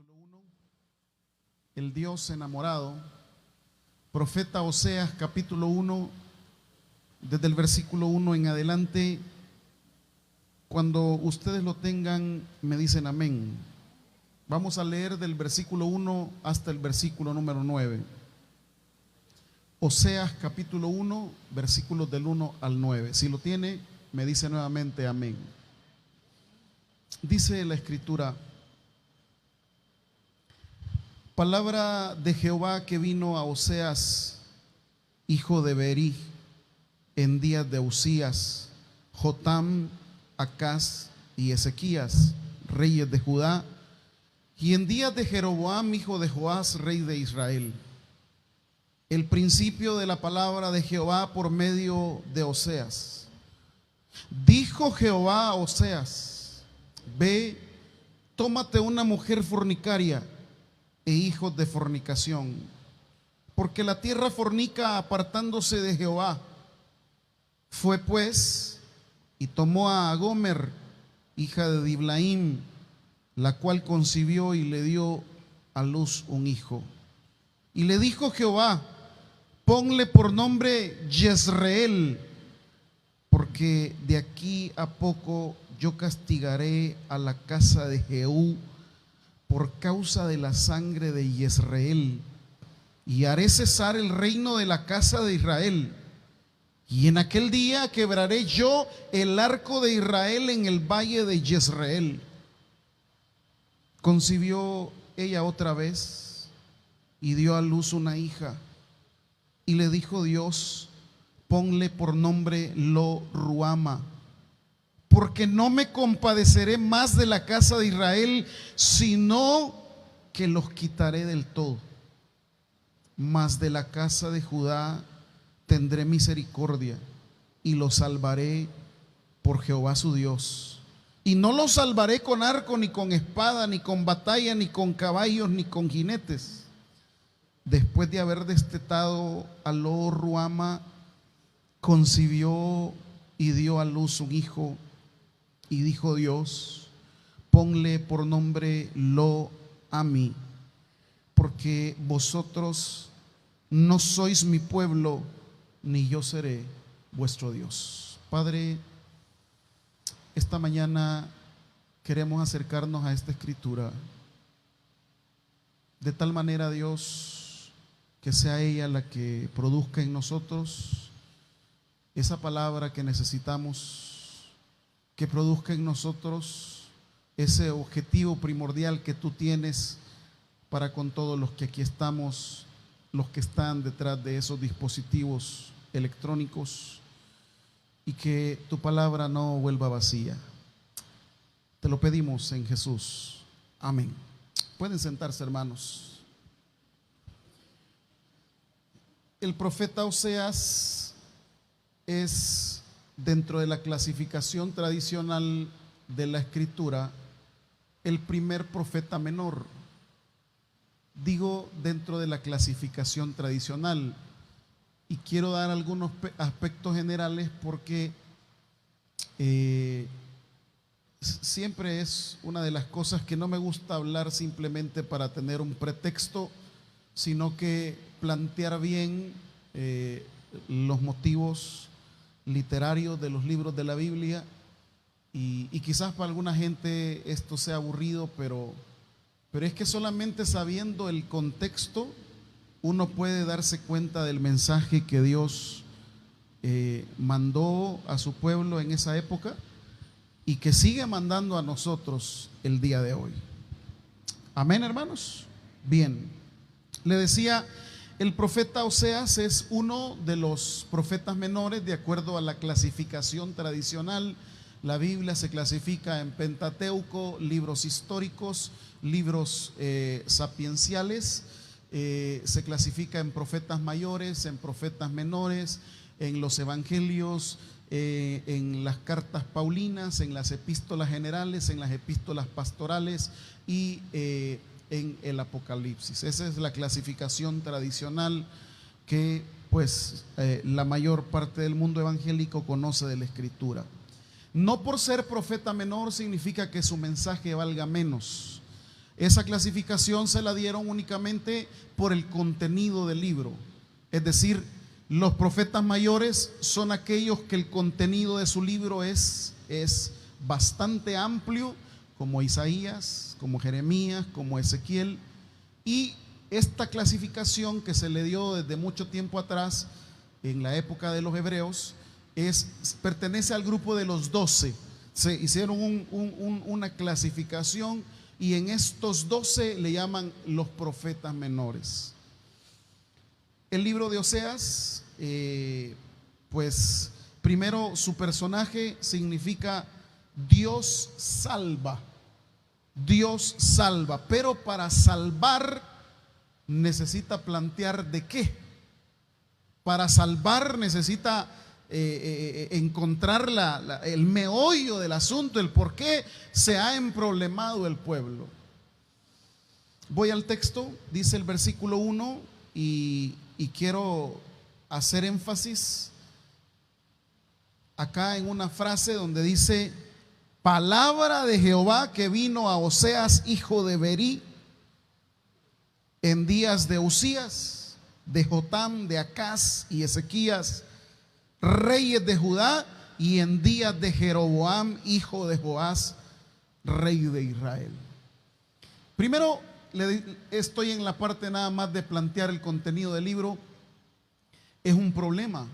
capítulo 1, el Dios enamorado. Profeta Oseas capítulo 1, desde el versículo 1 en adelante. Cuando ustedes lo tengan, me dicen amén. Vamos a leer del versículo 1 hasta el versículo número 9. Oseas capítulo 1, versículos del 1 al 9. Si lo tiene, me dice nuevamente amén. Dice la escritura: palabra de Jehová que vino a Oseas, hijo de Beeri, en días de Usías, Jotam, Acaz y Ezequías, reyes de Judá, y en días de Jeroboam, hijo de Joás, rey de Israel. El principio de la palabra de Jehová por medio de Oseas. Dijo Jehová a Oseas: ve, tómate una mujer fornicaria e hijos de fornicación, porque la tierra fornica apartándose de Jehová. Fue pues y tomó a Gomer, hija de Diblaim, la cual concibió y le dio a luz un hijo. Y le dijo Jehová: ponle por nombre Jezreel, porque de aquí a poco yo castigaré a la casa de Jehú por causa de la sangre de Jezreel, y haré cesar el reino de la casa de Israel. Y en aquel día quebraré yo el arco de Israel en el valle de Jezreel. Concibió ella otra vez y dio a luz una hija, y le dijo Dios: ponle por nombre Lo Ruama, porque no me compadeceré más de la casa de Israel, sino que los quitaré del todo. Mas de la casa de Judá tendré misericordia, y los salvaré por Jehová su Dios. Y no los salvaré con arco, ni con espada, ni con batalla, ni con caballos, ni con jinetes. Después de haber destetado a Lo Ruama, concibió y dio a luz un hijo. Y dijo Dios: ponle por nombre Lo Ami, porque vosotros no sois mi pueblo, ni yo seré vuestro Dios. Padre, esta mañana queremos acercarnos a esta escritura de tal manera, Dios, que sea ella la que produzca en nosotros esa palabra que necesitamos, que produzca en nosotros ese objetivo primordial que tú tienes para con todos los que aquí estamos, los que están detrás de esos dispositivos electrónicos, y que tu palabra no vuelva vacía. Te lo pedimos en Jesús. Amén. Pueden sentarse, hermanos. El profeta Oseas es, dentro de la clasificación tradicional de la escritura, el primer profeta menor. Digo dentro de la clasificación tradicional, y quiero dar algunos aspectos generales porque siempre es una de las cosas que no me gusta hablar simplemente para tener un pretexto, sino que plantear bien los motivos literarios de los libros de la Biblia. Y quizás para alguna gente esto sea aburrido, pero es que solamente sabiendo el contexto uno puede darse cuenta del mensaje que Dios mandó a su pueblo en esa época y que sigue mandando a nosotros el día de hoy. Amén, hermanos. Bien, le decía, el profeta Oseas es uno de los profetas menores de acuerdo a la clasificación tradicional. La Biblia se clasifica en Pentateuco, libros históricos, libros sapienciales. Se clasifica en profetas mayores, en profetas menores, en los evangelios, en las cartas paulinas, en las epístolas generales, en las epístolas pastorales y en el Apocalipsis. Esa es la clasificación tradicional que pues la mayor parte del mundo evangélico conoce de la escritura. No por ser profeta menor significa que su mensaje valga menos. Esa clasificación se la dieron únicamente por el contenido del libro. Es decir, los profetas mayores son aquellos que el contenido de su libro es bastante amplio, como Isaías, como Jeremías, como Ezequiel. Y esta clasificación que se le dio desde mucho tiempo atrás, en la época de los hebreos, pertenece al grupo de los 12. Se hicieron una clasificación y en estos 12 le llaman los profetas menores. El libro de Oseas, pues primero su personaje significa Dios salva. Dios salva, pero para salvar necesita plantear de qué. Para salvar necesita encontrar el meollo del asunto, el por qué se ha emproblemado el pueblo. Voy al texto, dice el versículo 1, y quiero hacer énfasis acá en una frase donde dice: palabra de Jehová que vino a Oseas, hijo de Berí, en días de Usías, de Jotam, de Acaz y Ezequías, reyes de Judá, y en días de Jeroboam, hijo de Joás, rey de Israel. Primero, estoy en la parte nada más de plantear el contenido del libro. Es un problema,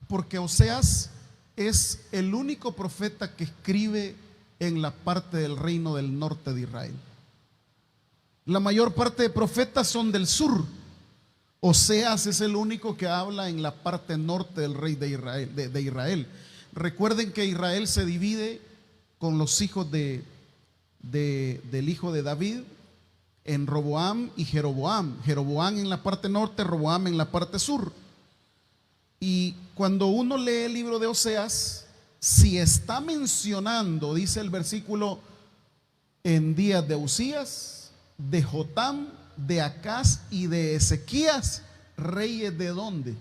porque Oseas es el único profeta que escribe en la parte del reino del norte de Israel. La mayor parte de profetas son del sur. Oseas es el único que habla en la parte norte del rey de Israel. Recuerden que Israel se divide con los hijos del hijo de David en Roboam y Jeroboam. Jeroboam en la parte norte, Roboam en la parte sur. Y cuando uno lee el libro de Oseas, si está mencionando, dice el versículo, en días de Usías, de Jotam, de Acaz y de Ezequías, reyes de dónde?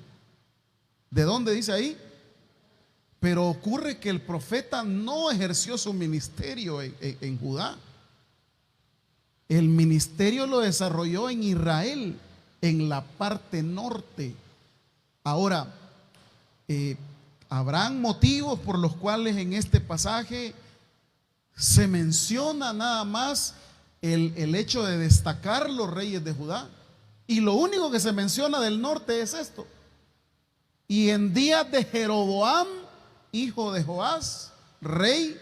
¿De dónde dice ahí? Pero ocurre que el profeta no ejerció su ministerio en Judá. El ministerio lo desarrolló en Israel, en la parte norte. Ahora, habrán motivos por los cuales en este pasaje se menciona nada más el hecho de destacar los reyes de Judá, y lo único que se menciona del norte es esto: y en días de Jeroboam, hijo de Joás, rey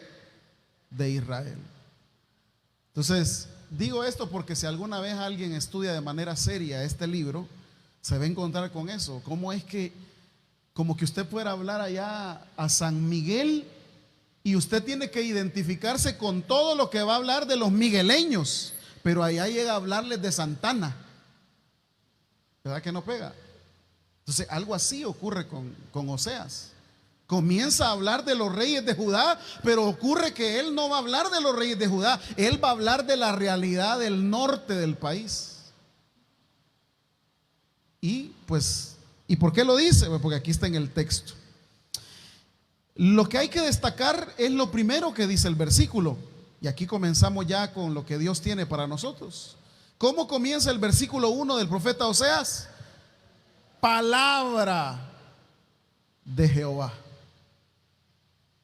de Israel. Entonces, digo esto porque si alguna vez alguien estudia de manera seria este libro, se va a encontrar con eso. ¿Cómo es que, como que usted pueda hablar allá a San Miguel y usted tiene que identificarse con todo lo que va a hablar de los migueleños, pero allá llega a hablarles de Santana? ¿Verdad que no pega? Entonces algo así ocurre con Oseas. Comienza a hablar de los reyes de Judá, pero ocurre que él no va a hablar de los reyes de Judá, él va a hablar de la realidad del norte del país. Y pues, ¿y por qué lo dice? Pues porque aquí está en el texto. Lo que hay que destacar es lo primero que dice el versículo. Y aquí comenzamos ya con lo que Dios tiene para nosotros. ¿Cómo comienza el versículo 1 del profeta Oseas? Palabra de Jehová.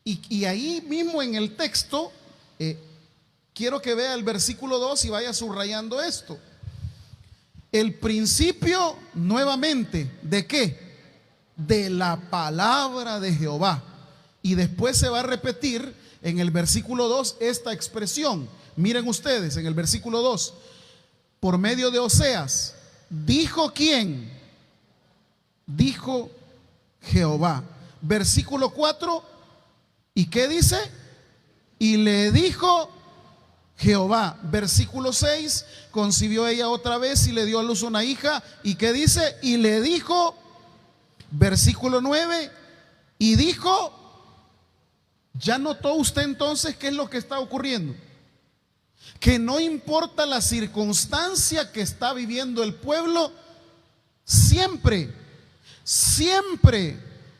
Y ahí mismo en el texto, quiero que vea el versículo 2 y vaya subrayando esto. El principio nuevamente, ¿de qué? De la palabra de Jehová. Y después se va a repetir en el versículo 2 esta expresión. Miren ustedes en el versículo 2, por medio de Oseas, ¿dijo quién? Dijo Jehová. Versículo 4, ¿y qué dice? Y le dijo Jehová. Versículo 6, concibió ella otra vez y le dio a luz una hija. ¿Y qué dice? Y le dijo. Versículo 9, y dijo. ¿Ya notó usted entonces qué es lo que está ocurriendo? Que no importa la circunstancia que está viviendo el pueblo, siempre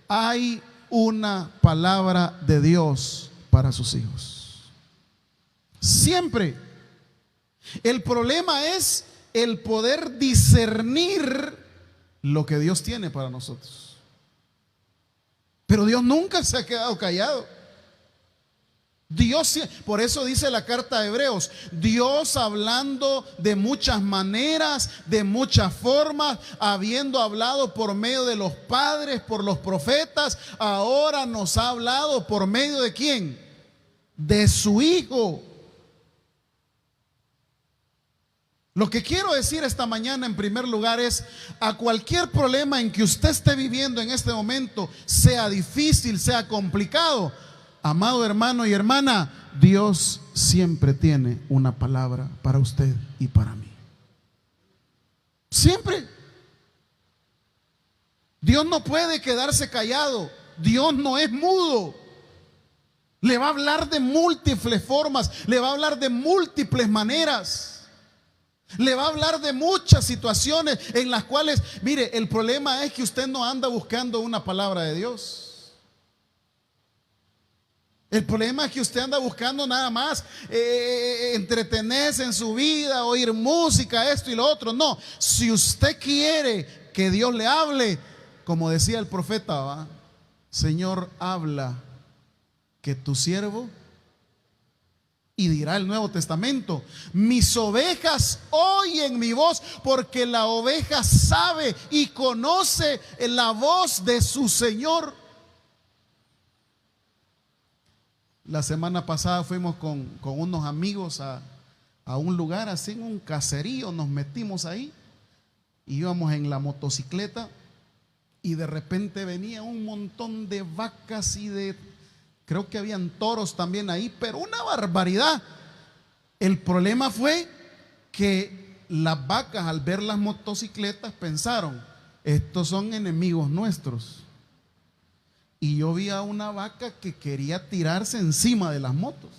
hay una palabra de Dios para sus hijos. Siempre. El problema es el poder discernir lo que Dios tiene para nosotros. Pero Dios nunca se ha quedado callado. Dios, por eso dice la carta de Hebreos, Dios hablando de muchas maneras, de muchas formas, habiendo hablado por medio de los padres, por los profetas, ahora nos ha hablado por medio de ¿quién? De su Hijo. Lo que quiero decir esta mañana en primer lugar es, a cualquier problema en que usted esté viviendo en este momento, sea difícil, sea complicado, amado hermano y hermana, Dios siempre tiene una palabra para usted y para mí. Siempre. Dios no puede quedarse callado. Dios no es mudo. Le va a hablar de múltiples formas, le va a hablar de múltiples maneras. Le va a hablar de muchas situaciones en las cuales, mire, el problema es que usted no anda buscando una palabra de Dios. El problema es que usted anda buscando nada más entretenerse en su vida, oír música, esto y lo otro. No, si usted quiere que Dios le hable, como decía el profeta, ¿va? Señor, habla, que tu siervo. Y dirá el Nuevo Testamento, mis ovejas oyen mi voz, porque la oveja sabe y conoce la voz de su Señor. La semana pasada fuimos con unos amigos a un lugar así, en un caserío, nos metimos ahí, íbamos en la motocicleta y de repente venía un montón de vacas y creo que habían toros también ahí, pero una barbaridad. El problema fue que las vacas, al ver las motocicletas, pensaron, estos son enemigos nuestros. Y yo vi a una vaca que quería tirarse encima de las motos.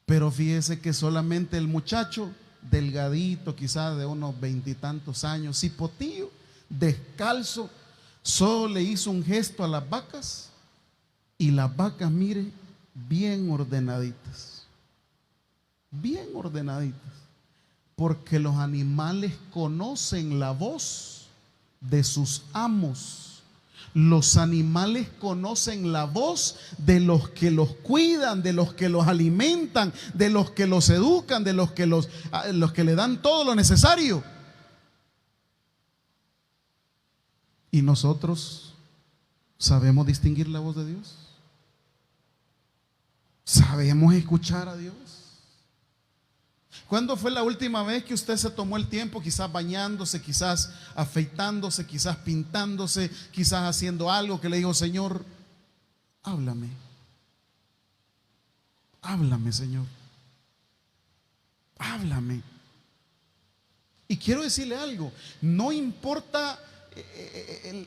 Pero fíjese que solamente el muchacho, delgadito, quizás de unos 20 y tantos años, cipotillo, descalzo, solo le hizo un gesto a las vacas. Y las vacas, mire, bien ordenaditas, porque los animales conocen la voz de sus amos. Los animales conocen la voz de los que los cuidan, de los que los alimentan, de los que los educan, de los que le dan todo lo necesario. Y nosotros sabemos distinguir la voz de Dios. ¿Sabemos escuchar a Dios? ¿Cuándo fue la última vez que usted se tomó el tiempo, quizás bañándose, quizás afeitándose, quizás pintándose, quizás haciendo algo, que le dijo, Señor, háblame? Háblame, Señor. Háblame. Y quiero decirle algo, no importa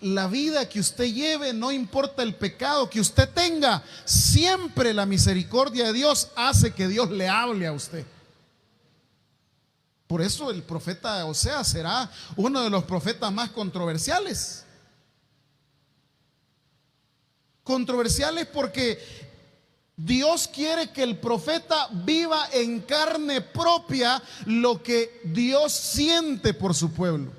la vida que usted lleve, no importa el pecado que usted tenga, siempre la misericordia de Dios hace que Dios le hable a usted. Por eso el profeta Oseas será uno de los profetas más controversiales. Controversiales porque Dios quiere que el profeta viva en carne propia lo que Dios siente por su pueblo.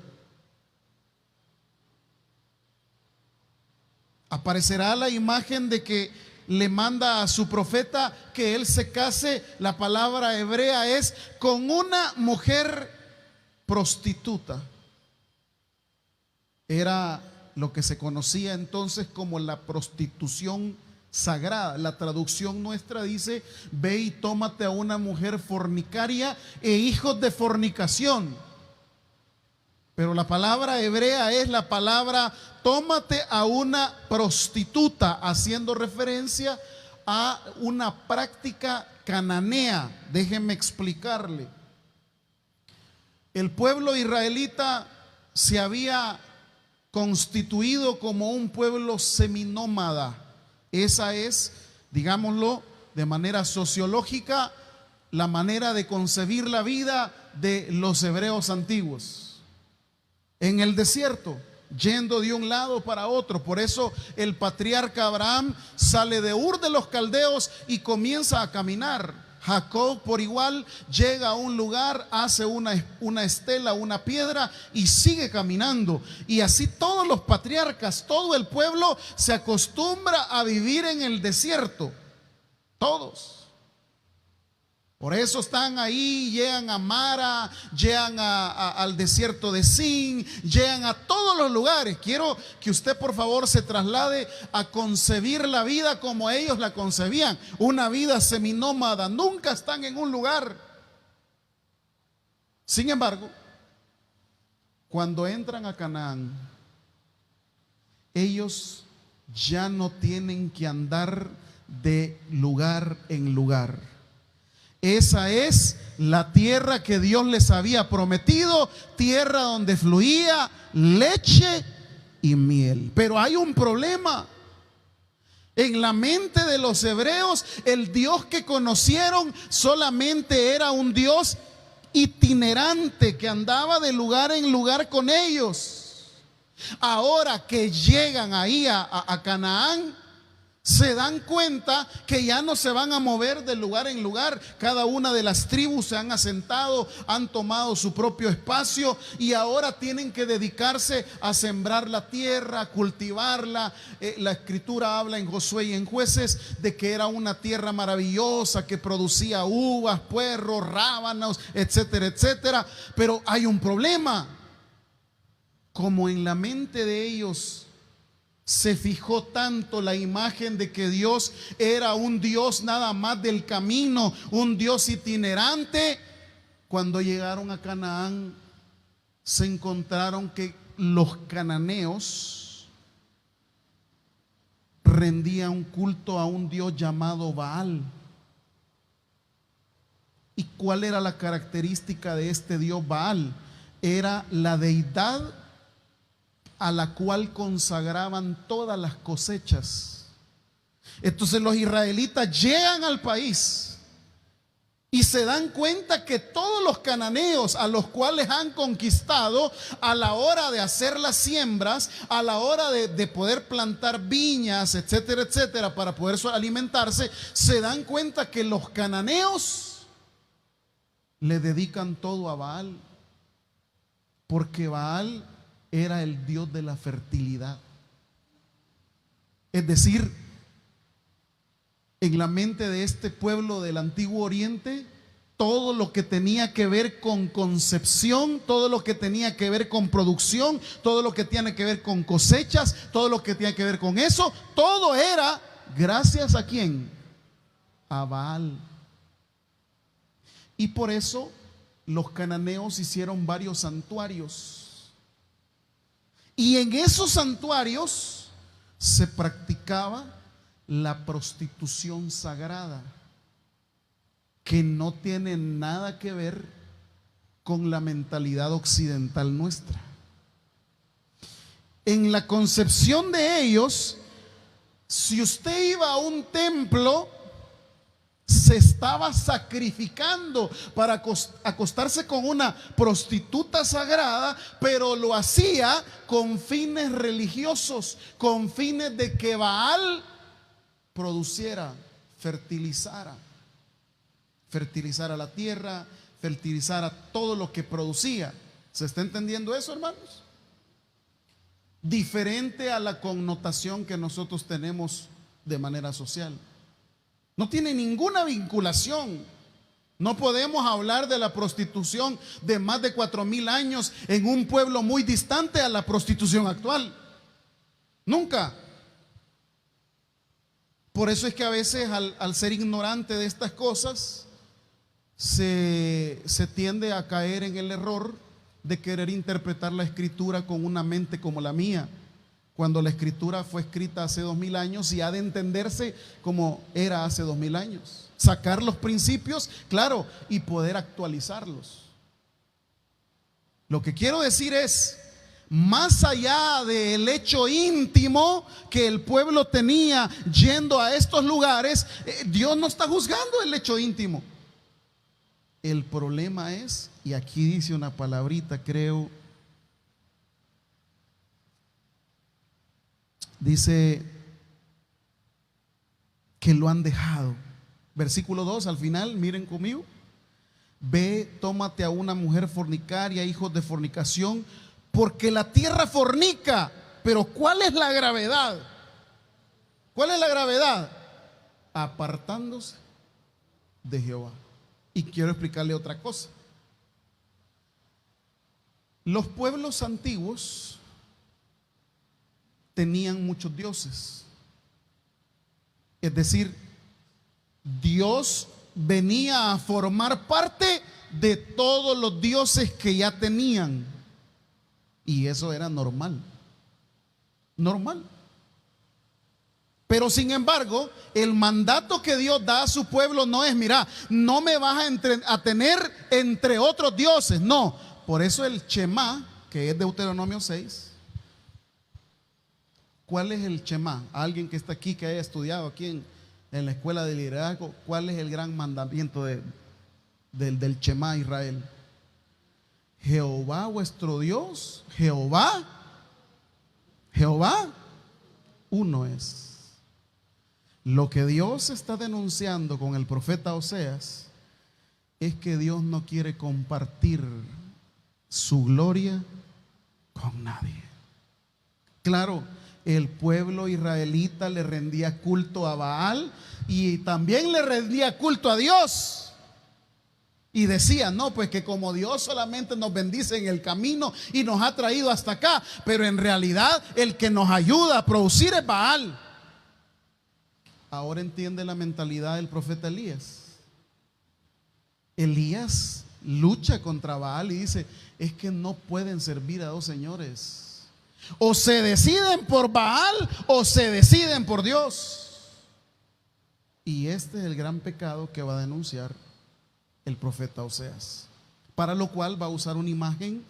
Aparecerá la imagen de que le manda a su profeta que él se case, la palabra hebrea es con una mujer prostituta. Era lo que se conocía entonces como la prostitución sagrada. La traducción nuestra dice, ve y tómate a una mujer fornicaria e hijos de fornicación. Pero la palabra hebrea es la palabra tómate a una prostituta, haciendo referencia a una práctica cananea. Déjenme explicarle. El pueblo israelita se había constituido como un pueblo seminómada. Esa es, digámoslo de manera sociológica, la manera de concebir la vida de los hebreos antiguos. En el desierto, yendo de un lado para otro. Por eso el patriarca Abraham sale de Ur de los Caldeos y comienza a caminar. Jacob por igual llega a un lugar, hace una estela, una piedra y sigue caminando. Y así todos los patriarcas, todo el pueblo se acostumbra a vivir en el desierto. Todos. Por eso están ahí, llegan a Mara, llegan al desierto de Sin, llegan a todos los lugares. Quiero que usted por favor se traslade a concebir la vida como ellos la concebían. Una vida seminómada, nunca están en un lugar. Sin embargo, cuando entran a Canaán, ellos ya no tienen que andar de lugar en lugar. Esa es la tierra que Dios les había prometido, tierra donde fluía leche y miel. Pero hay un problema. En la mente de los hebreos, el Dios que conocieron solamente era un Dios itinerante que andaba de lugar en lugar con ellos. Ahora que llegan ahí a Canaán, se dan cuenta que ya no se van a mover de lugar en lugar. Cada una de las tribus se han asentado, han tomado su propio espacio y ahora tienen que dedicarse a sembrar la tierra, a cultivarla. La escritura habla en Josué y en Jueces de que era una tierra maravillosa que producía uvas, puerros, rábanos, etcétera, etcétera. Pero hay un problema. Como en la mente de ellos se fijó tanto la imagen de que Dios era un Dios nada más del camino, un Dios itinerante, cuando llegaron a Canaán se encontraron que los cananeos rendían un culto a un Dios llamado Baal. ¿Y cuál era la característica de este Dios Baal? Era la deidad a la cual consagraban todas las cosechas. Entonces los israelitas llegan al país y se dan cuenta que todos los cananeos a los cuales han conquistado, a la hora de hacer las siembras, a la hora de poder plantar viñas, etcétera, etcétera, para poder alimentarse, se dan cuenta que los cananeos le dedican todo a Baal, porque Baal era el Dios de la fertilidad. Es decir, en la mente de este pueblo del Antiguo Oriente, todo lo que tenía que ver con concepción, todo lo que tenía que ver con producción, todo lo que tiene que ver con cosechas, todo lo que tiene que ver con eso, todo era gracias a ¿quién? A Baal. Y por eso los cananeos hicieron varios santuarios. Y en esos santuarios se practicaba la prostitución sagrada, que no tiene nada que ver con la mentalidad occidental nuestra. En la concepción de ellos, si usted iba a un templo, se estaba sacrificando para acostarse con una prostituta sagrada, pero lo hacía con fines religiosos, con fines de que Baal produciera, fertilizara la tierra, fertilizara todo lo que producía. ¿Se está entendiendo eso, hermanos? Diferente a la connotación que nosotros tenemos de manera social. No tiene ninguna vinculación. No podemos hablar de la prostitución de más de 4,000 años en un pueblo muy distante a la prostitución actual. Nunca. Por eso es que a veces al ser ignorante de estas cosas se tiende a caer en el error de querer interpretar la escritura con una mente como la mía, cuando la escritura fue escrita hace 2,000 años y ha de entenderse como era hace 2,000 años. Sacar los principios, claro, y poder actualizarlos. Lo que quiero decir es, más allá del hecho íntimo que el pueblo tenía yendo a estos lugares, Dios no está juzgando el hecho íntimo. El problema es, y aquí dice una palabrita, creo, dice que lo han dejado. Versículo 2 al final, miren conmigo. Ve, tómate a una mujer fornicaria, hijos de fornicación, porque la tierra fornica. Pero ¿cuál es la gravedad? ¿Cuál es la gravedad? Apartándose de Jehová. Y quiero explicarle otra cosa. Los pueblos antiguos tenían muchos dioses. Es decir, Dios venía a formar parte de todos los dioses que ya tenían. Y eso era normal. Normal. Pero sin embargo, el mandato que Dios da a su pueblo no es: mira, no me vas a tener entre otros dioses. No. Por eso el Shema, que es Deuteronomio 6. ¿Cuál es el Shema? Alguien que está aquí, que haya estudiado aquí en la escuela de liderazgo, ¿cuál es el gran mandamiento del Shema Israel? Jehová vuestro Dios, Jehová uno es. Lo que Dios está denunciando con el profeta Oseas es que Dios no quiere compartir su gloria con nadie. Claro, el pueblo israelita le rendía culto a Baal y también le rendía culto a Dios. Y decía, no, pues que como Dios solamente nos bendice en el camino y nos ha traído hasta acá, pero en realidad el que nos ayuda a producir es Baal. Ahora entiende la mentalidad del profeta Elías. Elías lucha contra Baal y dice: es que no pueden servir a dos señores. O se deciden por Baal o se deciden por Dios. Y este es el gran pecado que va a denunciar el profeta Oseas, para lo cual va a usar una imagen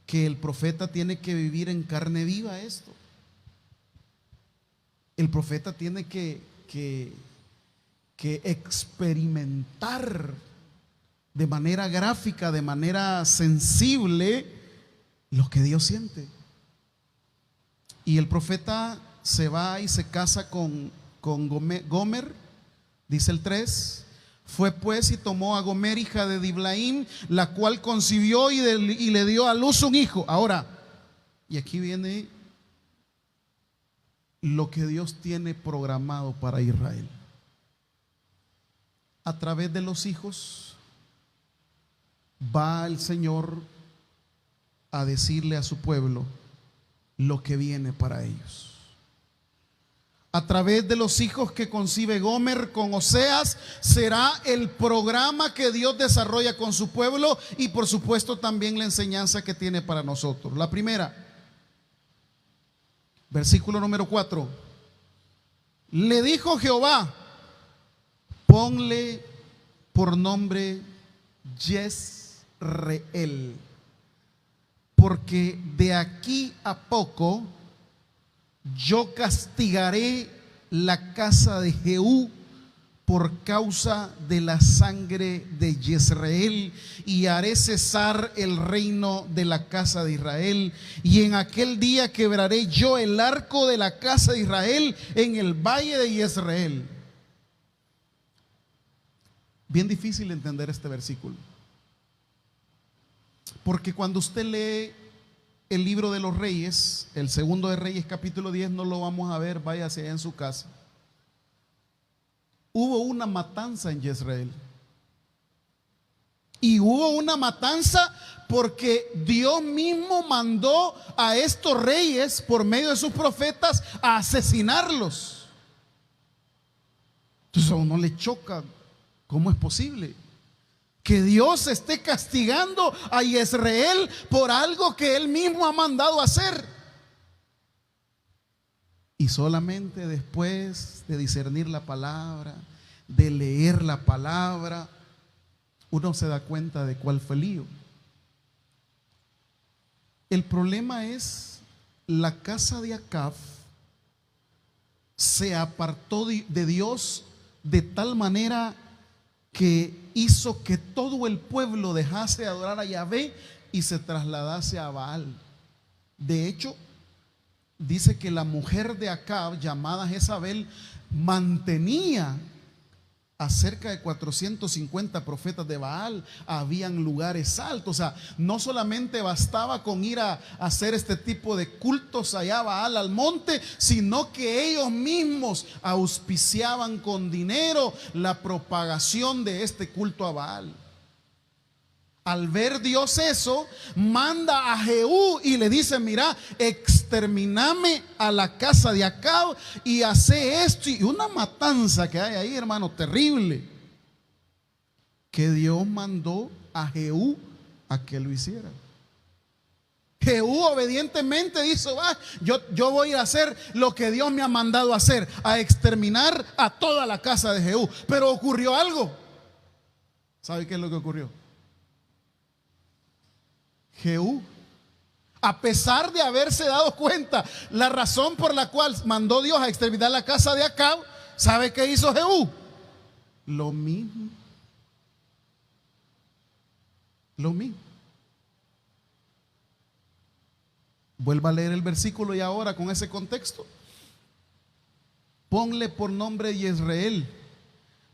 que el profeta tiene que vivir en carne viva esto. El profeta tiene que experimentar de manera gráfica, de manera sensible, lo que Dios siente. Y el profeta se va y se casa con Gomer, dice el 3. Fue pues y tomó a Gomer, hija de Diblaim, la cual concibió y le dio a luz un hijo. Ahora, y aquí viene lo que Dios tiene programado para Israel. A través de los hijos va el Señor a decirle a su pueblo lo que viene para ellos. A través de los hijos que concibe Gomer con Oseas será el programa que Dios desarrolla con su pueblo, y por supuesto también la enseñanza que tiene para nosotros. La primera, versículo número 4. Le dijo Jehová: ponle por nombre Jezreel, porque de aquí a poco yo castigaré la casa de Jehú por causa de la sangre de Jezreel, y haré cesar el reino de la casa de Israel. Y en aquel día quebraré yo el arco de la casa de Israel en el valle de Jezreel. Bien difícil entender este versículo, porque cuando usted lee el libro de los Reyes, el segundo de Reyes, capítulo 10, no lo vamos a ver, váyase allá en su casa. Hubo una matanza en Jezreel. Y hubo una matanza porque Dios mismo mandó a estos reyes, por medio de sus profetas, a asesinarlos. Entonces a uno le choca. ¿Cómo es posible que Dios esté castigando a Jezreel por algo que Él mismo ha mandado hacer? Y solamente después de discernir la palabra, de leer la palabra, uno se da cuenta de cuál fue el lío. El problema es, la casa de Acab se apartó de Dios de tal manera que hizo que todo el pueblo dejase de adorar a Yahvé y se trasladase a Baal. De hecho, dice que la mujer de Acab, llamada Jezabel, mantenía a cerca de 450 profetas de Baal, habían lugares altos. O sea, no solamente bastaba con ir a hacer este tipo de cultos allá a Baal al monte, sino que ellos mismos auspiciaban con dinero la propagación de este culto a Baal. Al ver Dios eso, manda a Jehú y le dice: mira, exterminame a la casa de Acab y hace esto. Y una matanza que hay ahí, hermano, terrible, que Dios mandó a Jehú a que lo hiciera. Jehú obedientemente dice: yo voy a hacer lo que Dios me ha mandado a hacer, a exterminar a toda la casa de Jehú. Pero ocurrió algo. ¿Sabe qué es lo que ocurrió? Jehú, a pesar de haberse dado cuenta la razón por la cual mandó Dios a exterminar la casa de Acab, ¿sabe qué hizo Jehú? Lo mismo. Lo mismo. Vuelva a leer el versículo y ahora con ese contexto. Ponle por nombre Jezreel,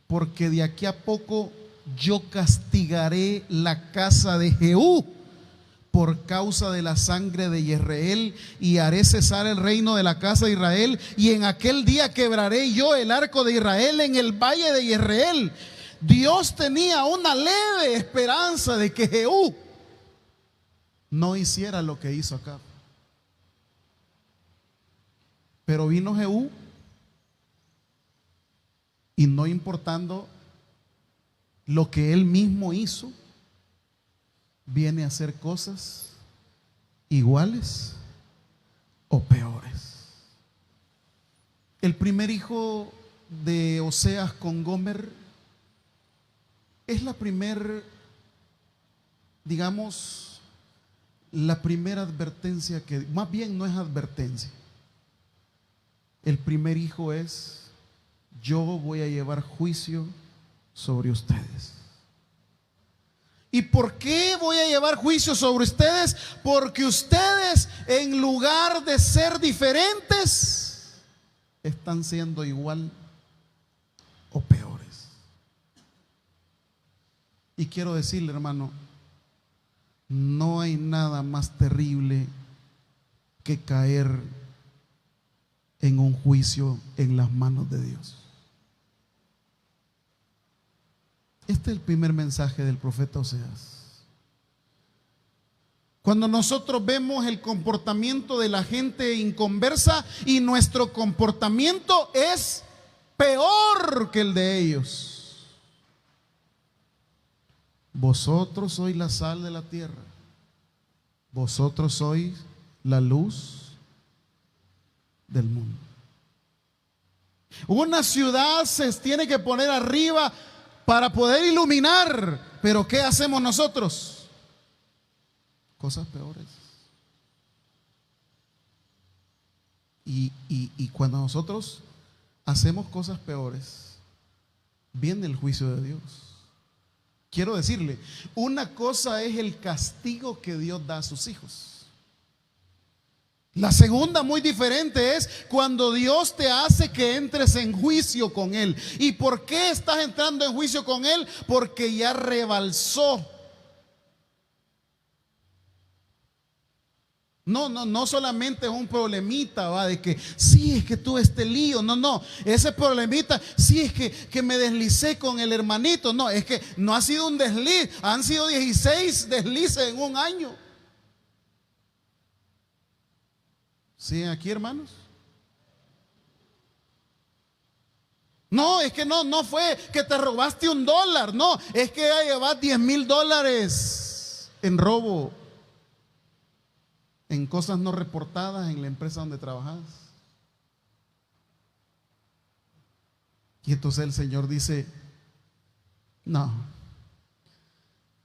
porque de aquí a poco yo castigaré la casa de Jehú por causa de la sangre de Jezreel, y haré cesar el reino de la casa de Israel, y en aquel día quebraré yo el arco de Israel en el valle de Jezreel. Dios tenía una leve esperanza de que Jehú no hiciera lo que hizo Acab. Pero vino Jehú, y no importando lo que él mismo hizo, viene a hacer cosas iguales o peores. El primer hijo de Oseas con Gomer es la primera advertencia que, más bien no es advertencia. El primer hijo es: yo voy a llevar juicio sobre ustedes. ¿Y por qué voy a llevar juicio sobre ustedes? Porque ustedes, en lugar de ser diferentes, están siendo igual o peores. Y quiero decirle, hermano, no hay nada más terrible que caer en un juicio en las manos de Dios. Este es el primer mensaje del profeta Oseas. Cuando nosotros vemos el comportamiento de la gente inconversa y nuestro comportamiento es peor que el de ellos. Vosotros sois la sal de la tierra, vosotros sois la luz del mundo. Una ciudad se tiene que poner arriba para poder iluminar, pero ¿qué hacemos nosotros? Cosas peores. Y cuando nosotros hacemos cosas peores, viene el juicio de Dios. Quiero decirle, una cosa es el castigo que Dios da a sus hijos. La segunda, muy diferente, es cuando Dios te hace que entres en juicio con Él. ¿Y por qué estás entrando en juicio con Él? Porque ya rebalsó. No solamente es un problemita, va, de que sí, es que tuve este lío. No, ese problemita, sí, es que me deslicé con el hermanito. No, es que no ha sido un desliz, han sido 16 deslices en un año. ¿Sí, aquí, hermanos? No, es que no fue que te robaste $1. No, es que ya llevas $10,000 en robo, en cosas no reportadas en la empresa donde trabajas. Y entonces el Señor dice: no,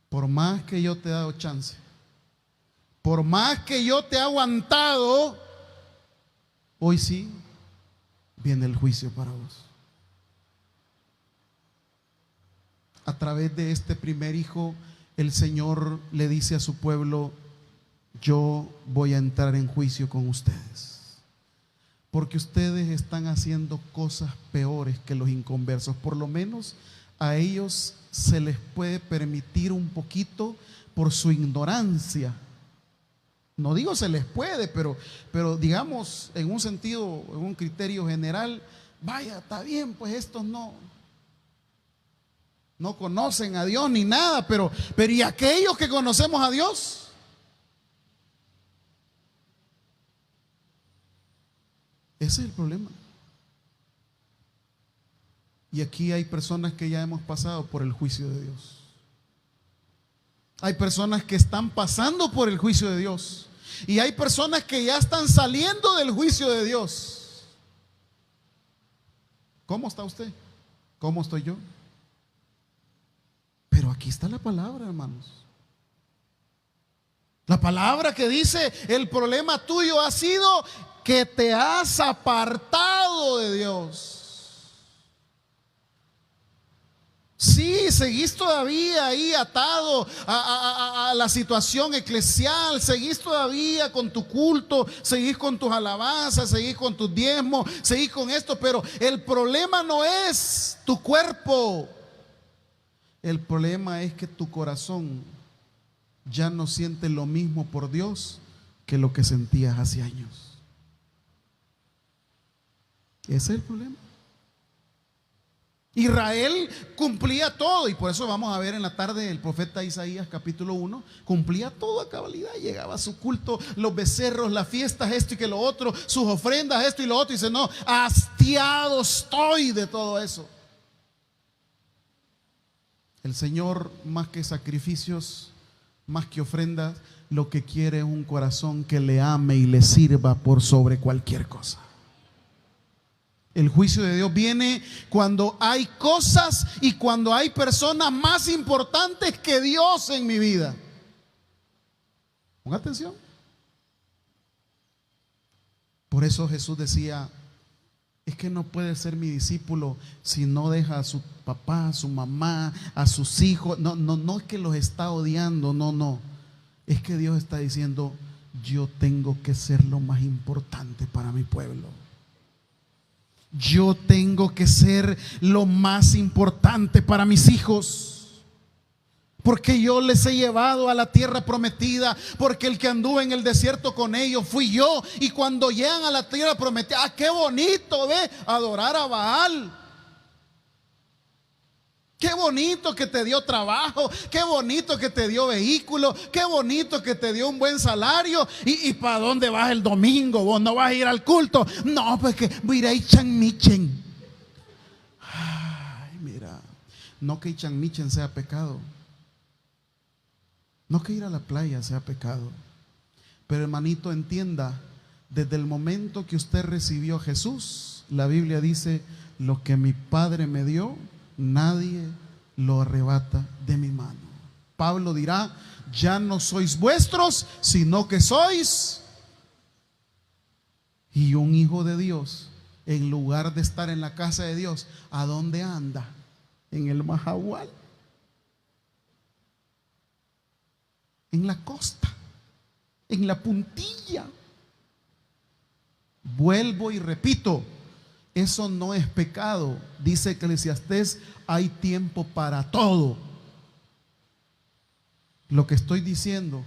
por más que yo te he dado chance, por más que yo te he aguantado, hoy sí viene el juicio para vos. A través de este primer hijo, el Señor le dice a su pueblo: yo voy a entrar en juicio con ustedes. porque ustedes están haciendo cosas peores que los inconversos. Por lo menos a ellos se les puede permitir un poquito por su ignorancia. No digo se les puede, pero digamos en un sentido, en un criterio general, vaya, está bien, pues estos no conocen a Dios ni nada, pero ¿y aquellos que conocemos a Dios? Ese es el problema. Y aquí hay personas que ya hemos pasado por el juicio de Dios. Hay personas que están pasando por el juicio de Dios. Y hay personas que ya están saliendo del juicio de Dios. ¿Cómo está usted? ¿Cómo estoy yo? Pero aquí está la palabra, hermanos. La palabra que dice: el problema tuyo ha sido que te has apartado de Dios. Sí, seguís todavía ahí atado a la situación eclesial, seguís todavía con tu culto, seguís con tus alabanzas, seguís con tus diezmos, seguís con esto, pero el problema no es tu cuerpo. El problema es que tu corazón ya no siente lo mismo por Dios que lo que sentías hace años. Ese es el problema. Israel cumplía todo, y por eso vamos a ver en la tarde el profeta Isaías capítulo 1, cumplía todo a cabalidad, llegaba a su culto, los becerros, las fiestas, esto y que lo otro, sus ofrendas, esto y lo otro, y dice: no, hastiado estoy de todo eso. El Señor, más que sacrificios, más que ofrendas, lo que quiere es un corazón que le ame y le sirva por sobre cualquier cosa. El juicio de Dios viene cuando hay cosas y cuando hay personas más importantes que Dios en mi vida. Ponga atención. Por eso Jesús decía: es que no puede ser mi discípulo si no deja a su papá, a su mamá, a sus hijos. No es que los está odiando, no. Es que Dios está diciendo: yo tengo que ser lo más importante para mi pueblo. Yo tengo que ser lo más importante para mis hijos, porque yo les he llevado a la tierra prometida, porque el que anduvo en el desierto con ellos fui yo. Y cuando llegan a la tierra prometida, qué bonito, adorar a Baal. Qué bonito que te dio trabajo, qué bonito que te dio vehículo, qué bonito que te dio un buen salario. ¿Y para dónde vas el domingo? Vos no vas a ir al culto. No, pues que voy a ir a Ichan-Michen. Ay, mira, no que Ichan-Michen sea pecado, no que ir a la playa sea pecado, pero hermanito, entienda, desde el momento que usted recibió a Jesús, la Biblia dice: lo que mi Padre me dio, nadie lo arrebata de mi mano. Pablo dirá: ya no sois vuestros, sino que sois. Y un hijo de Dios, en lugar de estar en la casa de Dios, ¿a dónde anda? En el Mahahual, en la costa, en la puntilla. Vuelvo y repito, eso no es pecado. Dice Eclesiastés: hay tiempo para todo. Lo que estoy diciendo,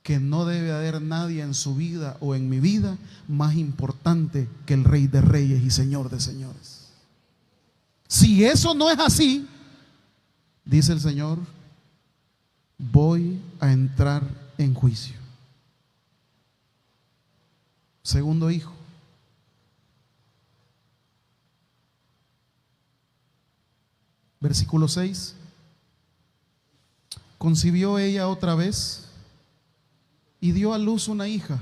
que no debe haber nadie en su vida o en mi vida más importante que el Rey de Reyes y Señor de Señores. Si eso no es así, dice el Señor, voy a entrar en juicio. Segundo hijo. Versículo 6. Concibió ella otra vez y dio a luz una hija.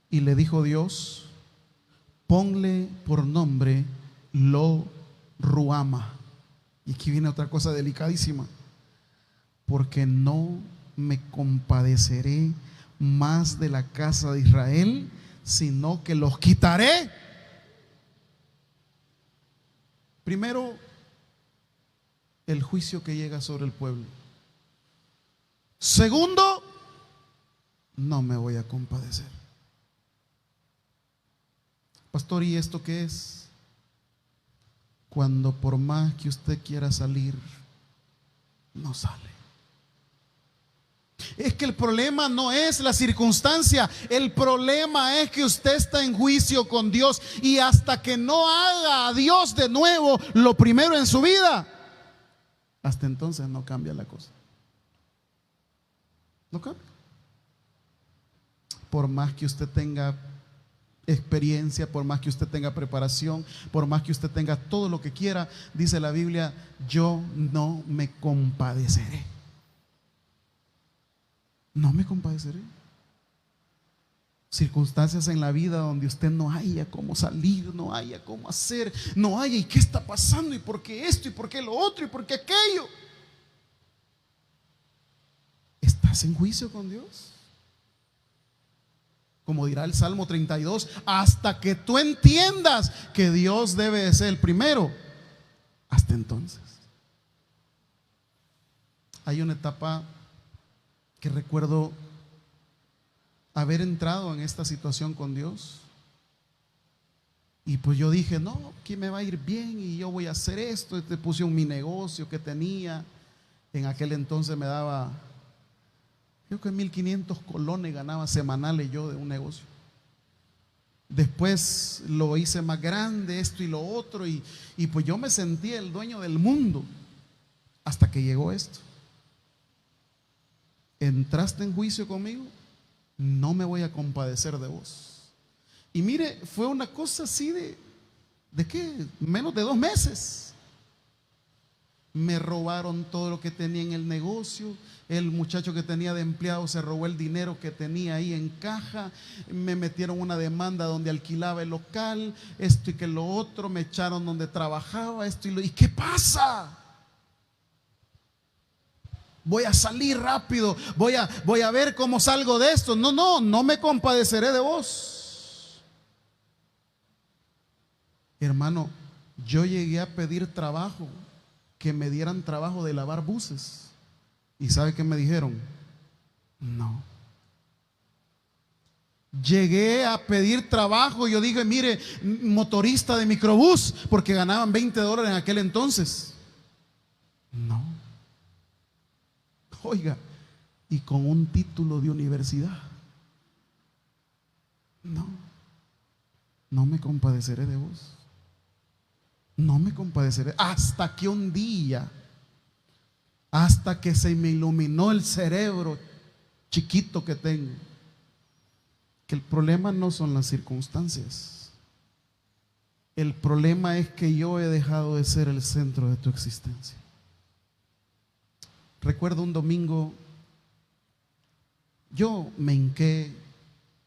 Y le dijo Dios: ponle por nombre Lo Ruama. Y aquí viene otra cosa delicadísima: porque no me compadeceré más de la casa de Israel, sino que los quitaré. Primero, el juicio que llega sobre el pueblo. Segundo, no me voy a compadecer. Pastor, ¿y esto qué es? Cuando por más que usted quiera salir, no sale. Es que el problema no es la circunstancia, el problema es que usted está en juicio con Dios, y hasta que no haga a Dios de nuevo lo primero en su vida, hasta entonces no cambia la cosa. No cambia. Por más que usted tenga experiencia, por más que usted tenga preparación, por más que usted tenga todo lo que quiera, dice la Biblia, yo no me compadeceré. No me compadeceré. Circunstancias en la vida donde usted no haya cómo salir, no haya cómo hacer, no haya, ¿y qué está pasando? ¿Y por qué esto? ¿Y por qué lo otro? ¿Y por qué aquello? ¿Estás en juicio con Dios? Como dirá el Salmo 32, hasta que tú entiendas que Dios debe de ser el primero, hasta entonces. Hay una etapa que recuerdo haber entrado en esta situación con Dios, y pues yo dije, no, aquí me va a ir bien y yo voy a hacer esto. Te puse mi negocio que tenía, en aquel entonces me daba, creo que 1,500 colones ganaba semanales yo de un negocio. Después lo hice más grande, esto y lo otro, y pues yo me sentía el dueño del mundo, hasta que llegó esto. ¿Entraste en juicio conmigo? No me voy a compadecer de vos. Y mire, fue una cosa así ¿de qué? Menos de 2 meses. Me robaron todo lo que tenía en el negocio. El muchacho que tenía de empleado se robó el dinero que tenía ahí en caja. Me metieron una demanda donde alquilaba el local, esto y que lo otro. Me echaron donde trabajaba, esto y lo. ¿Y qué pasa? Voy a salir rápido, voy a ver cómo salgo de esto. No me compadeceré de vos. Hermano, yo llegué a pedir trabajo, que me dieran trabajo de lavar buses. ¿Y sabe qué me dijeron? No. Llegué a pedir trabajo, yo dije, mire, motorista de microbús, porque ganaban $20 en aquel entonces. No. Oiga, y con un título de universidad. No me compadeceré de vos. No me compadeceré. Hasta que un día, hasta que se me iluminó el cerebro chiquito que tengo, que el problema no son las circunstancias. El problema es que yo he dejado de ser el centro de tu existencia. Recuerdo un domingo, yo me hinqué,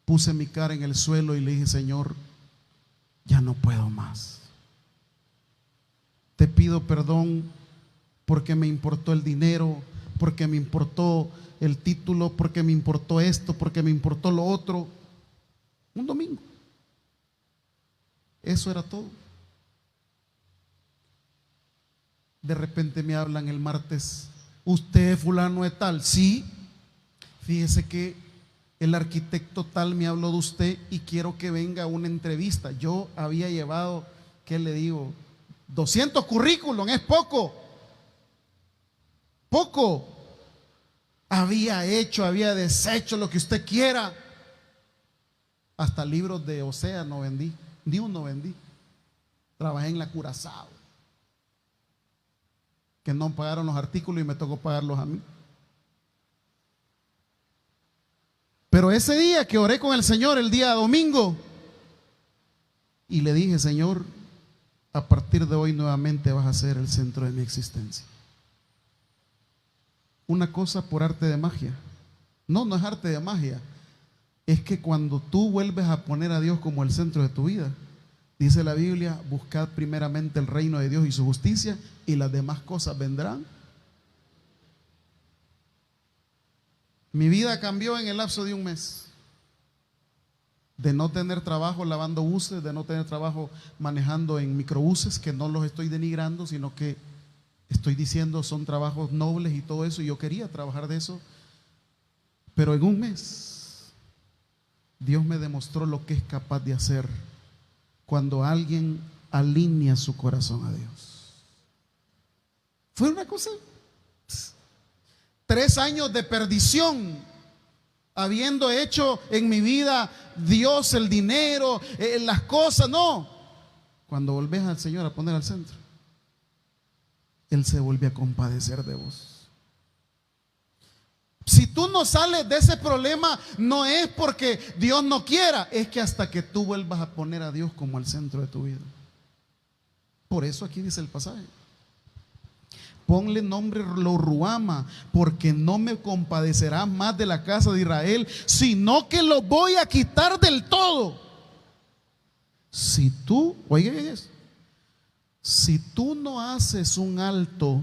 puse mi cara en el suelo y le dije, Señor, ya no puedo más. Te pido perdón porque me importó el dinero, porque me importó el título, porque me importó esto, porque me importó lo otro. Un domingo. Eso era todo. De repente me hablan el martes, ¿usted es fulano de tal? Sí. Fíjese que el arquitecto tal me habló de usted y quiero que venga a una entrevista. Yo había llevado, ¿qué le digo? 200 currículum, es poco. Poco. Había hecho, había deshecho lo que usted quiera. Hasta libros de Oseas no vendí, ni uno vendí. Trabajé en la Curazao, que no pagaron los artículos y me tocó pagarlos a mí. Pero ese día que oré con el Señor, el día domingo, y le dije, Señor, a partir de hoy nuevamente vas a ser el centro de mi existencia. Una cosa por arte de magia. No es arte de magia. Es que cuando tú vuelves a poner a Dios como el centro de tu vida, dice la Biblia, buscad primeramente el reino de Dios y su justicia, y las demás cosas vendrán. Mi vida cambió en el lapso de un mes. De no tener trabajo lavando buses, de no tener trabajo manejando en microbuses, que no los estoy denigrando, sino que estoy diciendo son trabajos nobles y todo eso, y yo quería trabajar de eso. Pero en un mes Dios me demostró lo que es capaz de hacer cuando alguien alinea su corazón a Dios. Fue una cosa, 3 años de perdición, habiendo hecho en mi vida Dios, el dinero, las cosas. No, cuando volvés al Señor a poner al centro, Él se vuelve a compadecer de vos. Si tú no sales de ese problema, no es porque Dios no quiera, es que hasta que tú vuelvas a poner a Dios como el centro de tu vida. Por eso aquí dice el pasaje: ponle nombre Lo Ruama, porque no me compadecerá más de la casa de Israel, sino que lo voy a quitar del todo. Si tú, oiga eso, si tú no haces un alto,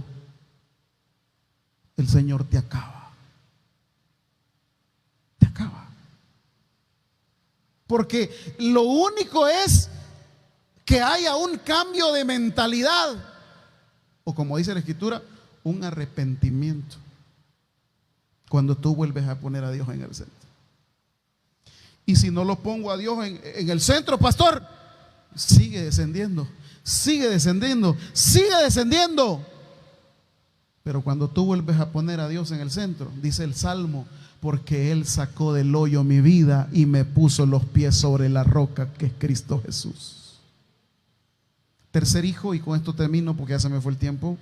el Señor te acaba. Te acaba. Porque lo único es que haya un cambio de mentalidad, o como dice la Escritura, un arrepentimiento, cuando tú vuelves a poner a Dios en el centro. Y si no lo pongo a Dios en el centro, pastor, sigue descendiendo, sigue descendiendo, sigue descendiendo. Pero cuando tú vuelves a poner a Dios en el centro, dice el Salmo: porque Él sacó del hoyo mi vida y me puso los pies sobre la roca que es Cristo Jesús. Tercer hijo, y con esto termino porque ya se me fue el tiempo.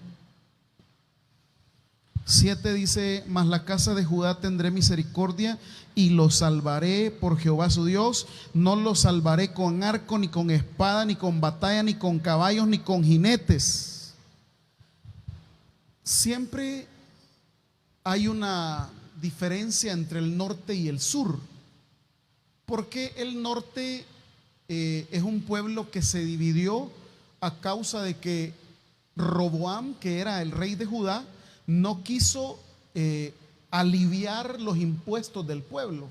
7 dice: mas la casa de Judá tendré misericordia y los salvaré por Jehová su Dios. No los salvaré con arco, ni con espada, ni con batalla, ni con caballos, ni con jinetes. Siempre hay una diferencia entre el norte y el sur, porque el norte es un pueblo que se dividió a causa de que Roboam, que era el rey de Judá, no quiso aliviar los impuestos del pueblo.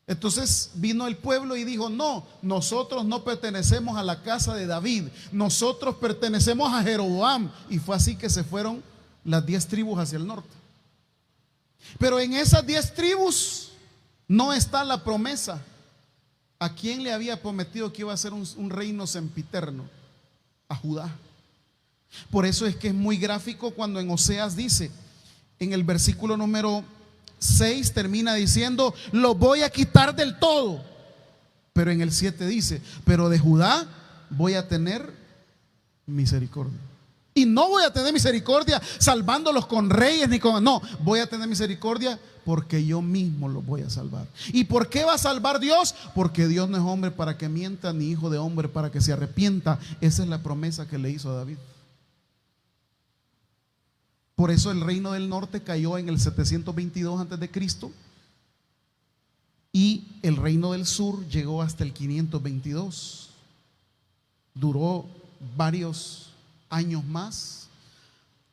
Entonces vino el pueblo y dijo: no, nosotros no pertenecemos a la casa de David, nosotros pertenecemos a Jeroboam. Y fue así que se fueron las 10 tribus hacia el norte. Pero en esas 10 tribus no está la promesa. ¿A quién le había prometido que iba a ser un reino sempiterno? A Judá. Por eso es que es muy gráfico cuando en Oseas dice, en el versículo número 6 termina diciendo: lo voy a quitar del todo. Pero en el 7 dice: pero de Judá voy a tener misericordia. Y no voy a tener misericordia salvándolos con reyes ni con... No, voy a tener misericordia porque yo mismo los voy a salvar. ¿Y por qué va a salvar Dios? Porque Dios no es hombre para que mienta, ni hijo de hombre para que se arrepienta. Esa es la promesa que le hizo a David. Por eso el reino del norte cayó en el 722 antes de Cristo, y el reino del sur llegó hasta el 522. Duró varios años más,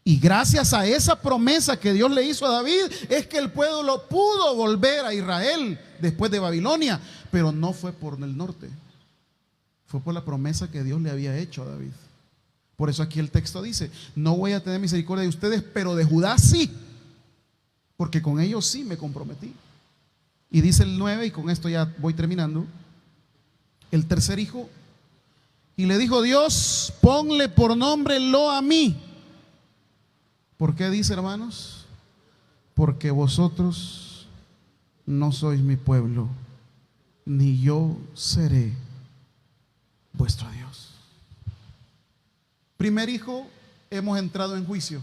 y gracias a esa promesa que Dios le hizo a David es que el pueblo pudo volver a Israel después de Babilonia. Pero no fue por el norte, fue por la promesa que Dios le había hecho a David. Por eso aquí el texto dice: no voy a tener misericordia de ustedes, pero de Judá sí, porque con ellos sí me comprometí. Y dice el 9, y con esto ya voy terminando: el tercer hijo, y le dijo Dios: ponle por nombre Lo a mí. ¿Por qué dice, hermanos? Porque vosotros no sois mi pueblo, ni yo seré vuestro Dios. Primer hijo, hemos entrado en juicio.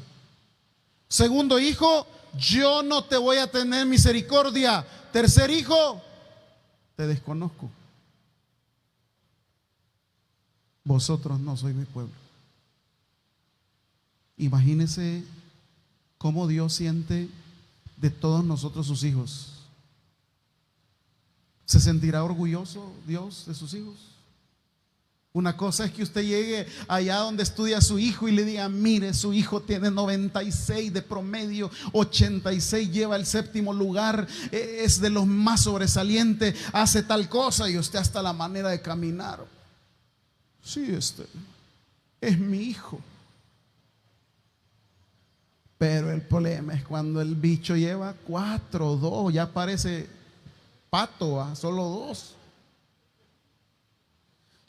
Segundo hijo, yo no te voy a tener misericordia. Tercer hijo, te desconozco. Vosotros no sois mi pueblo. Imagínese cómo Dios siente de todos nosotros sus hijos. ¿Se sentirá orgulloso Dios de sus hijos? Una cosa es que usted llegue allá donde estudia su hijo y le diga: mire, su hijo tiene 96 de promedio, 86, lleva el 7º lugar, es de los más sobresalientes, hace tal cosa, y usted hasta la manera de caminar. Sí, es mi hijo. Pero el problema es cuando el bicho lleva 4, 2, ya parece pato, solo 2.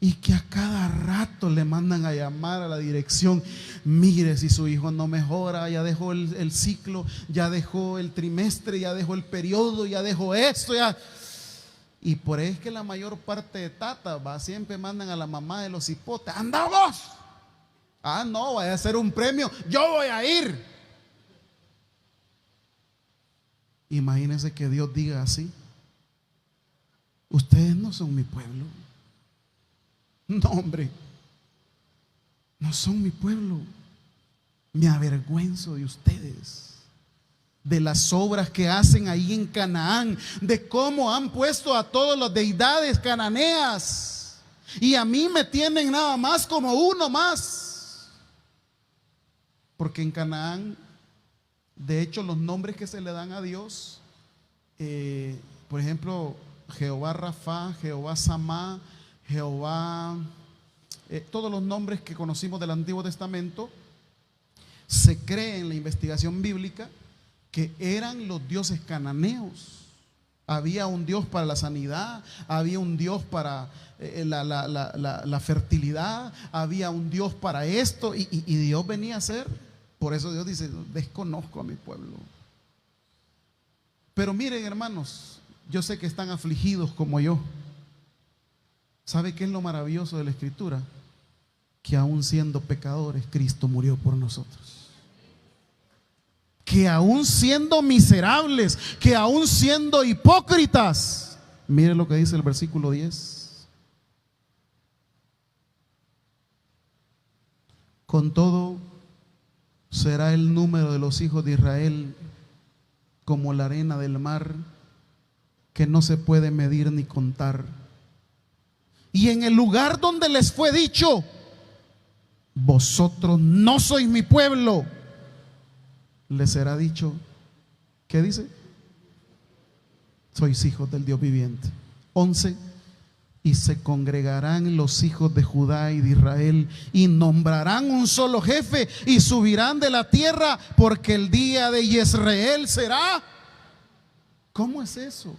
y que a cada rato le mandan a llamar a la dirección. Mire, si su hijo no mejora, ya dejó el ciclo, ya dejó el trimestre, ya dejó el periodo, ya dejó esto, ya. Y por eso es que la mayor parte de tatas siempre mandan a la mamá de los hipotes. ¡Anda vos! Ah, no, vaya a ser un premio, yo voy a ir. Imagínense que Dios diga así: ustedes no son mi pueblo. No, hombre, no son mi pueblo. Me avergüenzo de ustedes, de las obras que hacen ahí en Canaán, de cómo han puesto a todas las deidades cananeas, y a mí me tienen nada más como uno más. Porque en Canaán, de hecho, los nombres que se le dan a Dios, por ejemplo, Jehová Rafa, Jehová Samá, Jehová, todos los nombres que conocimos del Antiguo Testamento, se cree en la investigación bíblica que eran los dioses cananeos. Había un Dios para la sanidad, había un Dios para la fertilidad, había un Dios para esto, y Dios venía a ser. Por eso Dios dice: desconozco a mi pueblo. Pero miren, hermanos, yo sé que están afligidos como yo. ¿Sabe qué es lo maravilloso de la Escritura? Que aún siendo pecadores, Cristo murió por nosotros. Que aún siendo miserables, que aún siendo hipócritas, mire lo que dice el versículo 10: con todo, será el número de los hijos de Israel como la arena del mar, que no se puede medir ni contar. Y en el lugar donde les fue dicho: vosotros no sois mi pueblo, les será dicho, ¿qué dice? Sois hijos del Dios viviente. 11: y se congregarán los hijos de Judá y de Israel, y nombrarán un solo jefe, y subirán de la tierra, porque el día de Jezreel será. ¿Cómo es eso?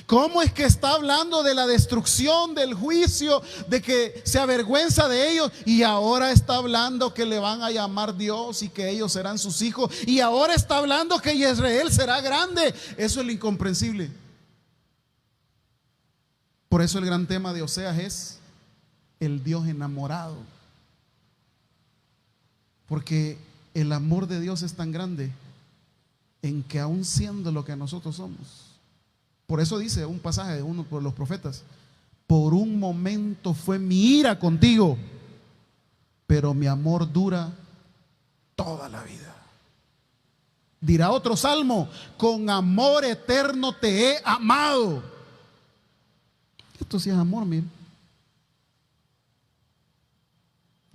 ¿Cómo es que está hablando de la destrucción, del juicio, de que se avergüenza de ellos, y ahora está hablando que le van a llamar Dios y que ellos serán sus hijos, y ahora está hablando que Jezreel será grande? Eso es lo incomprensible. Por eso el gran tema de Oseas es el Dios enamorado, porque el amor de Dios es tan grande en que aún siendo lo que nosotros somos. Por eso dice un pasaje de uno de los profetas: por un momento fue mi ira contigo, pero mi amor dura toda la vida. Dirá otro salmo: con amor eterno te he amado. Esto sí es amor, miren.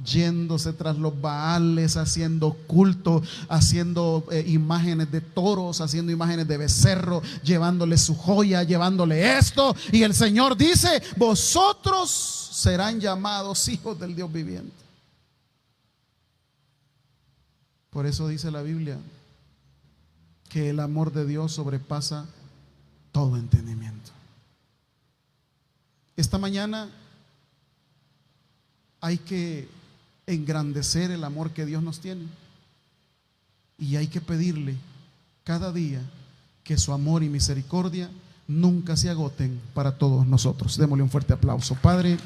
Yéndose tras los baales, haciendo culto, haciendo imágenes de toros, haciendo imágenes de becerro, llevándole su joya, llevándole esto. Y el Señor dice: vosotros serán llamados hijos del Dios viviente. Por eso dice la Biblia que el amor de Dios sobrepasa todo entendimiento. Esta mañana hay que engrandecer el amor que Dios nos tiene, y hay que pedirle cada día que su amor y misericordia nunca se agoten para todos nosotros. Démosle un fuerte aplauso. Padre,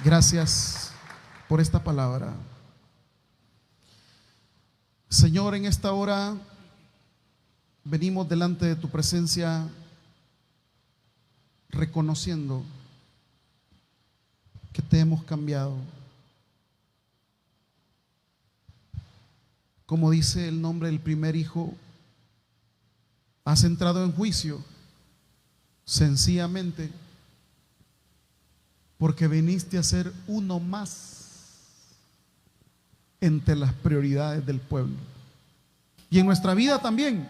gracias por esta palabra. Señor, en esta hora venimos delante de tu presencia reconociendo que te hemos cambiado. Como dice el nombre del primer hijo, has entrado en juicio sencillamente porque viniste a ser uno más entre las prioridades del pueblo. Y en nuestra vida también,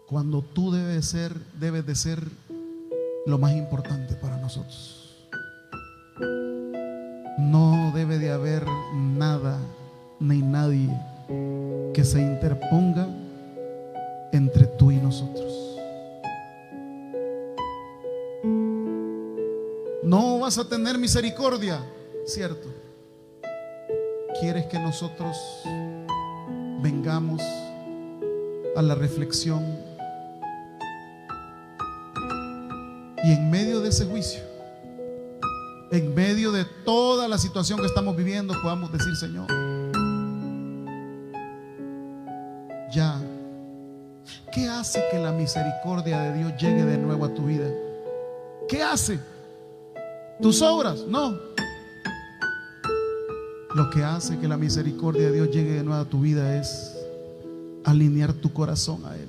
cuando tú debes de ser lo más importante para nosotros. No debe de haber nada ni nadie que se interponga entre tú y nosotros. No vas a tener misericordia, cierto. ¿Quieres que nosotros vengamos a la reflexión y en medio de ese juicio, en medio de toda la situación que estamos viviendo, podamos decir: Señor, ya? ¿Qué hace que la misericordia de Dios llegue de nuevo a tu vida? ¿Qué hace? ¿Tus obras? No. Lo que hace que la misericordia de Dios llegue de nuevo a tu vida es alinear tu corazón a Él.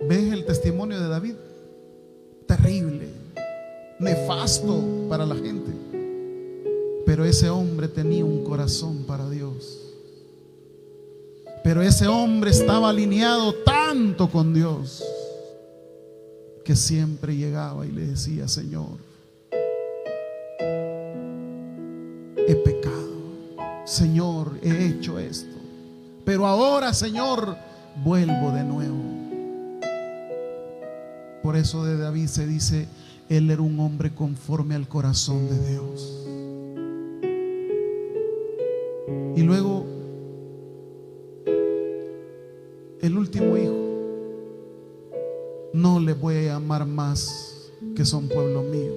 ¿Ves el testimonio de David? Terrible, nefasto para la gente, pero ese hombre tenía un corazón para Dios. Pero ese hombre estaba alineado tanto con Dios que siempre llegaba y le decía: Señor, he pecado, Señor, he hecho esto, pero ahora, Señor, vuelvo de nuevo. Por eso de David se dice: él era un hombre conforme al corazón de Dios. Y luego el último hijo: no le voy a amar más, que son pueblo mío.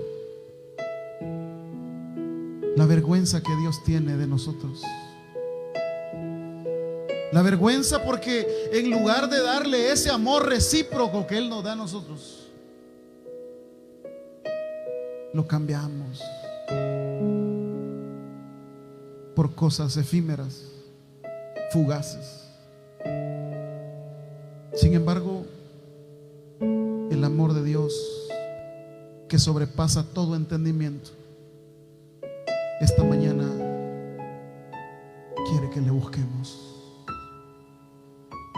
La vergüenza que Dios tiene de nosotros. La vergüenza porque en lugar de darle ese amor recíproco que Él nos da a nosotros, lo cambiamos por cosas efímeras, fugaces. Sin embargo, el amor de Dios, que sobrepasa todo entendimiento, esta mañana quiere que le busquemos.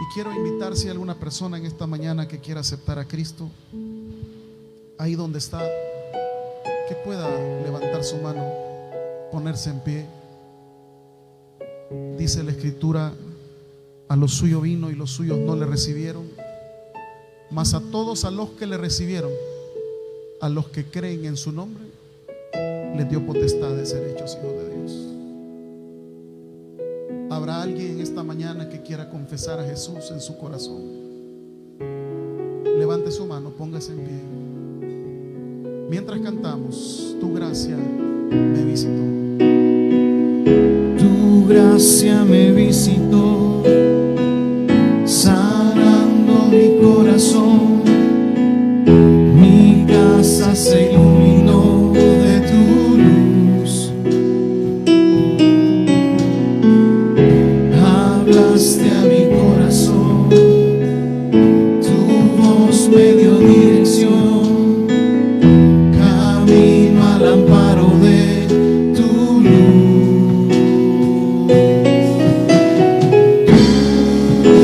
Y quiero invitar, si hay alguna persona en esta mañana que quiera aceptar a Cristo, ahí donde está, que pueda levantar su mano, ponerse en pie. Dice la Escritura: a los suyos vino y los suyos no le recibieron, mas a todos a los que le recibieron, a los que creen en su nombre, les dio potestad de ser hechos hijos de Dios. ¿Habrá alguien en esta mañana que quiera confesar a Jesús en su corazón? Levante su mano, póngase en pie. Mientras cantamos: tu gracia me visitó. Tu gracia me visitó, sanando mi corazón. Mi casa se iluminó de tu luz. Hablaste a mi corazón, tu voz me dio dirección, camino al amparo de tu luz. Tú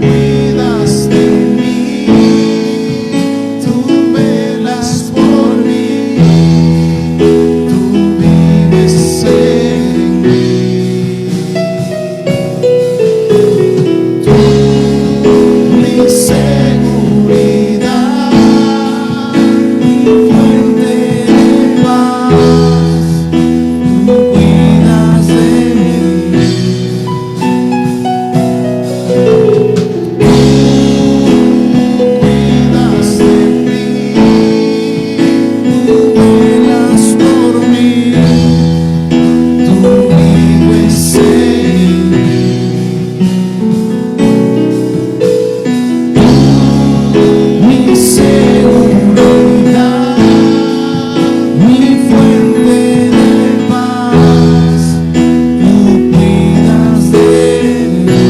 cuidas de mí, tú velas por mí, tú vives en mí. Tú, mi seguridad, mi fuente de paz, tú cuidas de mí. Cuidas de mí, tú velas por mí, tú vives en mí. Mi seguridad, mi fuente de paz, tú cuidas de mí.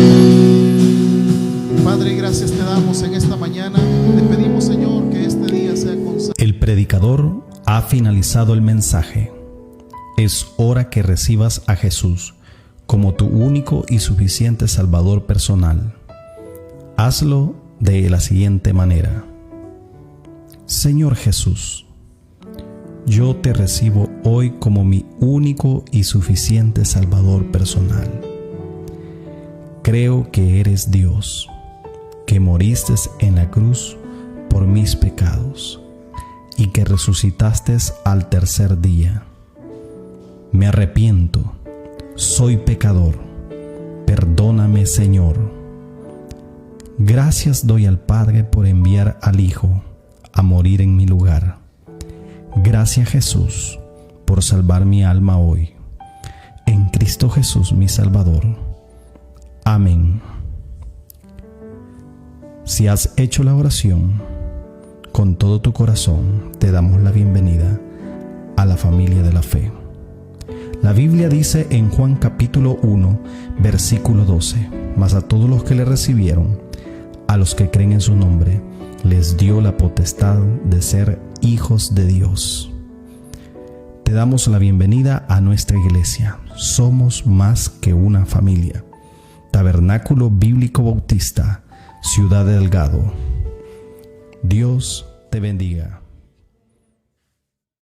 Padre, gracias te damos en esta mañana. Te pedimos, Señor, que este día sea consagrado. El predicador ha finalizado el mensaje. Es hora que recibas a Jesús como tu único y suficiente Salvador personal. Hazlo de la siguiente manera: Señor Jesús, yo te recibo hoy como mi único y suficiente Salvador personal. Creo que eres Dios, que moriste en la cruz por mis pecados y que resucitaste al tercer día. Me arrepiento, soy pecador, perdóname, Señor. Gracias doy al Padre por enviar al Hijo a morir en mi lugar. Gracias, Jesús, por salvar mi alma hoy. En Cristo Jesús, mi Salvador. Amén. Si has hecho la oración con todo tu corazón, te damos la bienvenida a la familia de la fe. La Biblia dice en Juan capítulo 1, versículo 12: mas a todos los que le recibieron, a los que creen en su nombre, les dio la potestad de ser hijos de Dios. Te damos la bienvenida a nuestra iglesia. Somos más que una familia. Tabernáculo Bíblico Bautista, Ciudad de Delgado. Dios te bendiga.